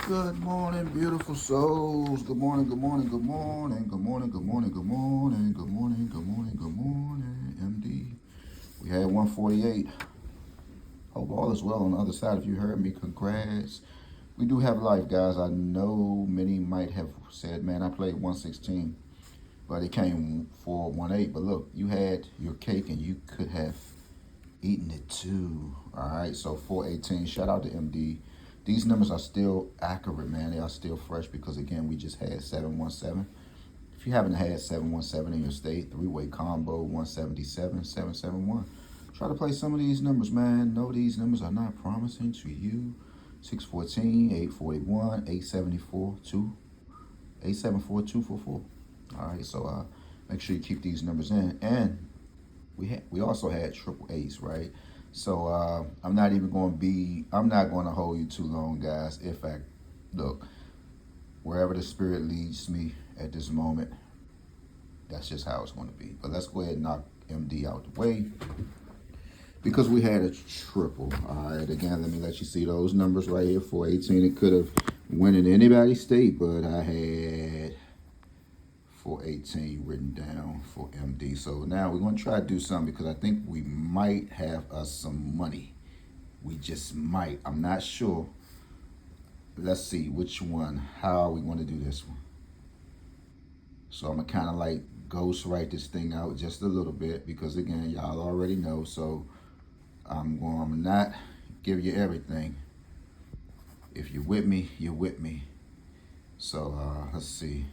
Good morning, beautiful souls. Good morning, good morning, good morning, good morning, good morning, good morning, good morning, good morning, good morning, MD. We had 148. Hope all is well on the other side. If you heard me, congrats. We do have life, guys. I know many might have said, man, I played 116, but it came 418. But look, you had your cake and you could have eaten it too. All right, so 418. Shout out to MD. These numbers are still accurate, man. They are still fresh because, again, we just had 717. If you haven't had 717 in your state, three-way combo, 177, 771. Try to play some of these numbers, man. No, these numbers are not promising to you. 614, 841, 874, 2, 874, 244. All right, so make sure you keep these numbers in. And we also had triple ace, right? So I'm not going to hold you too long, guys. In fact, look, wherever the spirit leads me at this moment, that's just how it's going to be. But let's go ahead and knock MD out the way because we had a triple. All right, again, let me let you see those numbers right here. 418, it could have went in anybody's state, but I had 418 written down for MD. So now we're going to try to do something because I think we might have us some money. We just might. I'm not sure. Let's see which one. How are we going to do this one? So I'm going to kind of like ghost write this thing out just a little bit because, again, y'all already know. So I'm going to not give you everything. If you're with me, you're with me. So let's see.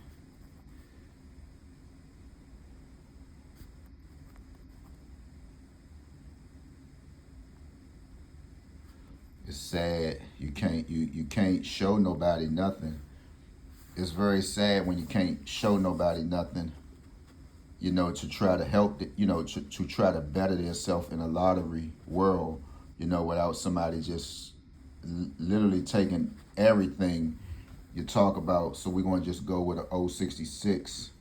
It's sad. You can't show nobody nothing. It's very sad when you can't show nobody nothing. You know, to try to help. To try to better themselves in a lottery world. You know, without somebody just literally taking everything you talk about. So we're going to just go with a 066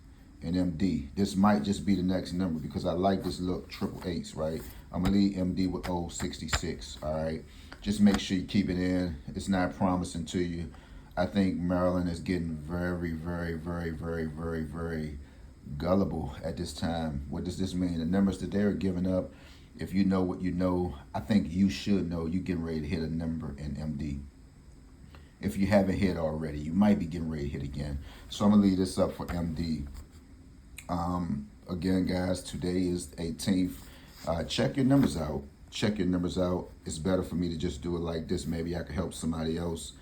and MD. This might just be the next number because I like this look triple eights, right? I'm gonna leave MD with 066. All right, just make sure you keep it in. It's not promising to you. I think Maryland is getting very, very, very, very, very, very gullible at this time. What does this mean? The numbers that they're giving up, if you know what you know, I think you should know you getting ready to hit a number in MD. If you haven't hit already, you might be getting ready to hit again. So I'm gonna leave this up for MD. Again, guys, today is the 18th. Check your numbers out. Check your numbers out. It's better for me to just do it like this. Maybe I could help somebody else.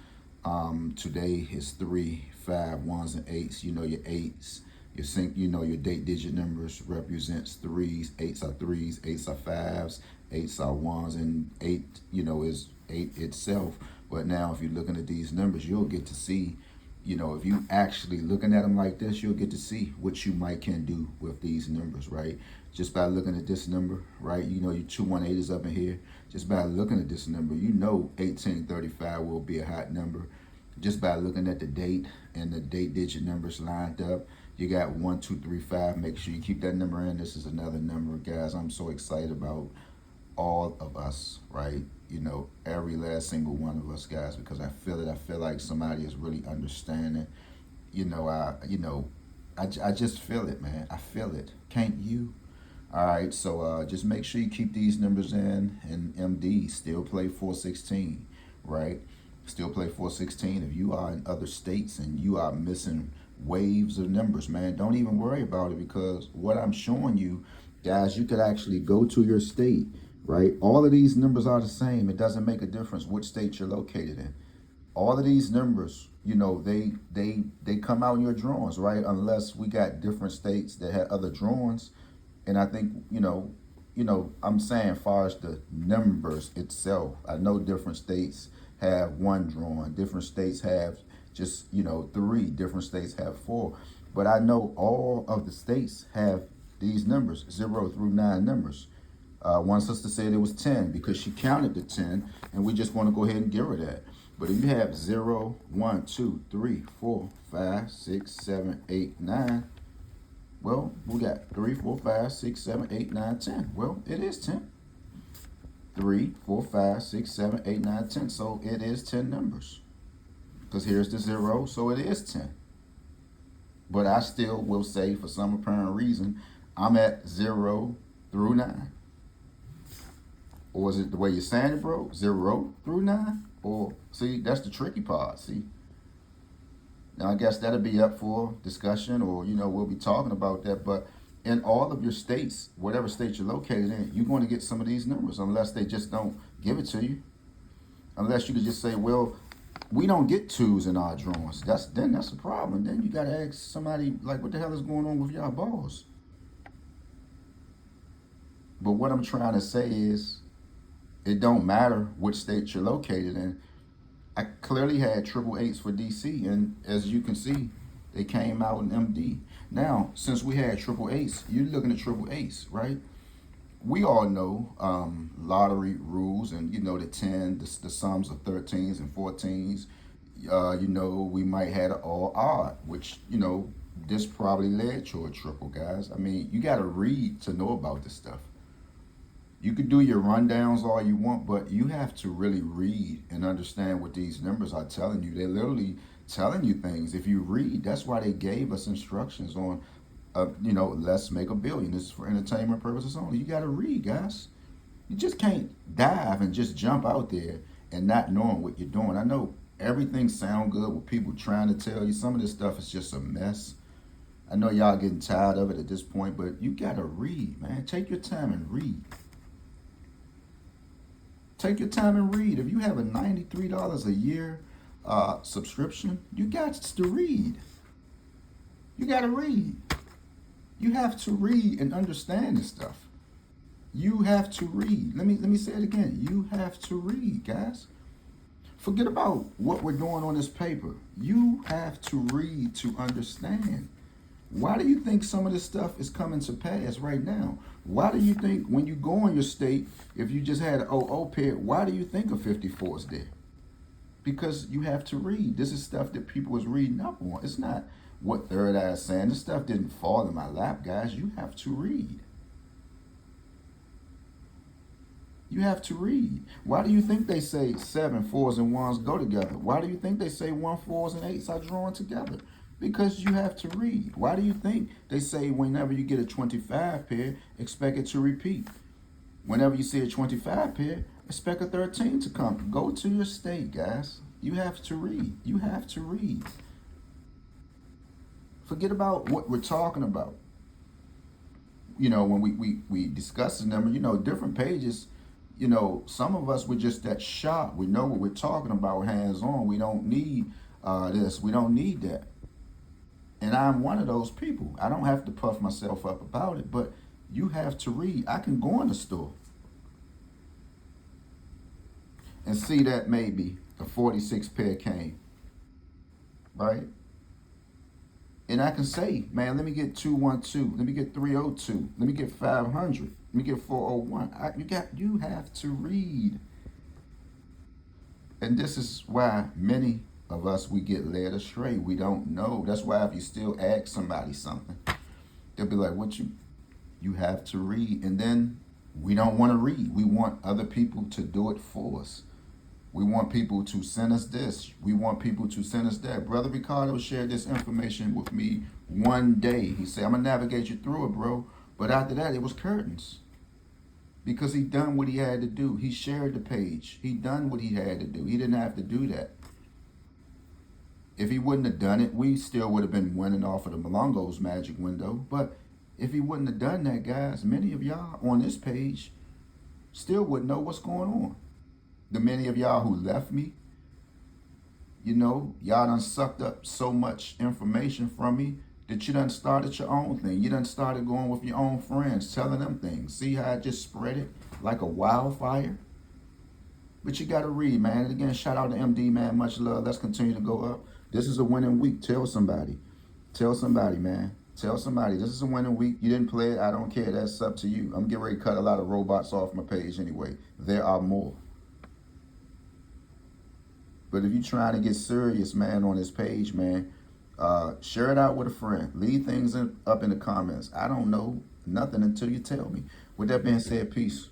Today is 3, 5, 1s, and 8s. You know your 8s. Your sync. You know your date digit numbers represents 3s. 8s are 3s. 8s are 5s. 8s are 1s, and 8. You know is 8 itself. But now, if you're looking at these numbers, you'll get to see. You know, if you actually looking at them like this, you'll get to see what you might can do with these numbers, right? Just by looking at this number, right? You know, your 218 is up in here. Just by looking at this number, you know 1835 will be a hot number. Just by looking at the date and the date digit numbers lined up, you got 1, 2, 3, 5. Make sure you keep that number in. This is another number, guys. I'm so excited about all of us, right? You know, every last single one of us, guys, because I feel it. I feel like somebody is really understanding. I just feel it, man. I feel it. Can't you? All right, so just make sure you keep these numbers in. And MD still play 416, right? Still play 416. If you are in other states and you are missing waves of numbers, man, don't even worry about it because what I'm showing you, guys, you could actually go to your state, right? All of these numbers are the same. It doesn't make a difference which state you're located in. All of these numbers, you know, they come out in your drawings, right? Unless we got different states that had other drawings. And I think, I'm saying far as the numbers itself, I know different states have one drawing, different states have just, 3, different states have 4. But I know all of the states have these numbers, 0 through 9 numbers. One sister said it was 10 because she counted the 10, and we just want to go ahead and give her that. But if you have 0, 1, 2, 3, 4, 5, 6, 7, 8, 9, well, we got 3, 4, 5, 6, 7, 8, 9, 10. Well, it is 10. 3, 4, 5, 6, 7, 8, 9, 10. So it is 10 numbers. Because here's the 0, so it is 10. But I still will say, for some apparent reason, I'm at 0 through 9. Or is it the way you're saying it, bro? 0 through 9? Or, see, that's the tricky part, see? Now, I guess that'll be up for discussion, or, we'll be talking about that. But in all of your states, whatever state you're located in, you're going to get some of these numbers unless they just don't give it to you. Unless you could just say, well, we don't get 2s in our drawings. That's a problem. Then you got to ask somebody, like, what the hell is going on with y'all balls? But what I'm trying to say is, it don't matter which state you're located in. I clearly had triple eights for DC, and as you can see, they came out in MD. Now, since we had triple eights, you're looking at triple eights, right? We all know lottery rules, and the 10, the sums of 13s and 14s. We might have an all odd, which this probably led to a triple, guys. I mean, you got to read to know about this stuff. You could do your rundowns all you want, but you have to really read and understand what these numbers are telling you. They're literally telling you things. If you read, that's why they gave us instructions on, let's make a billion. This is for entertainment purposes only. You got to read, guys. You just can't dive and just jump out there and not knowing what you're doing. I know everything sound good with people trying to tell you. Some of this stuff is just a mess. I know y'all getting tired of it at this point, but you got to read, man. Take your time and read. Take your time and read. If you have a $93 a year subscription, you got to read. You got to read. You have to read and understand this stuff. You have to read. Let me say it again. You have to read, guys. Forget about what we're doing on this paper. You have to read to understand. Why do you think some of this stuff is coming to pass right now? Why do you think when you go in your state, if you just had an OO pair, why do you think a 54 is there? Because you have to read. This is stuff that people is reading up on. It's not what Third Eye is saying. This stuff didn't fall in my lap, guys. You have to read. You have to read. Why do you think they say 7 4s and 1s go together? Why do you think they say 1 4s and 8s are drawn together? Because you have to read. Why do you think they say whenever you get a 25 pair, expect it to repeat? Whenever you see a 25 pair, expect a 13 to come. Go to your state, guys. You have to read. You have to read. Forget about what we're talking about. When we discuss the number, different pages, some of us were just that sharp. We know what we're talking about hands on. We don't need this. We don't need that. And I'm one of those people. I don't have to puff myself up about it, but you have to read. I can go in the store and see that maybe a 46 pair came, right? And I can say, man, let me get 212, let me get 302, let me get 500, let me get 401. You have to read. And this is why many of us, we get led astray. We don't know. That's why if you still ask somebody something, they'll be like, you have to read. And then we don't want to read. We want other people to do it for us. We want people to send us this. We want people to send us that. Brother Ricardo shared this information with me one day. He said, I'm going to navigate you through it, bro. But after that, it was curtains. Because he done what he had to do. He shared the page. He done what he had to do. He didn't have to do that. If he wouldn't have done it, we still would have been winning off of the Malongo's magic window. But if he wouldn't have done that, guys, many of y'all on this page still wouldn't know what's going on. The many of y'all who left me, y'all done sucked up so much information from me that you done started your own thing. You done started going with your own friends, telling them things. See how I just spread it like a wildfire? But you got to read, man. And again, shout out to MD, man. Much love. Let's continue to go up. This is a winning week. Tell somebody. Tell somebody, man. Tell somebody. This is a winning week. You didn't play it. I don't care. That's up to you. I'm getting ready to cut a lot of robots off my page anyway. There are more. But if you're trying to get serious, man, on this page, man, share it out with a friend. Leave things up in the comments. I don't know nothing until you tell me. With that being said, peace.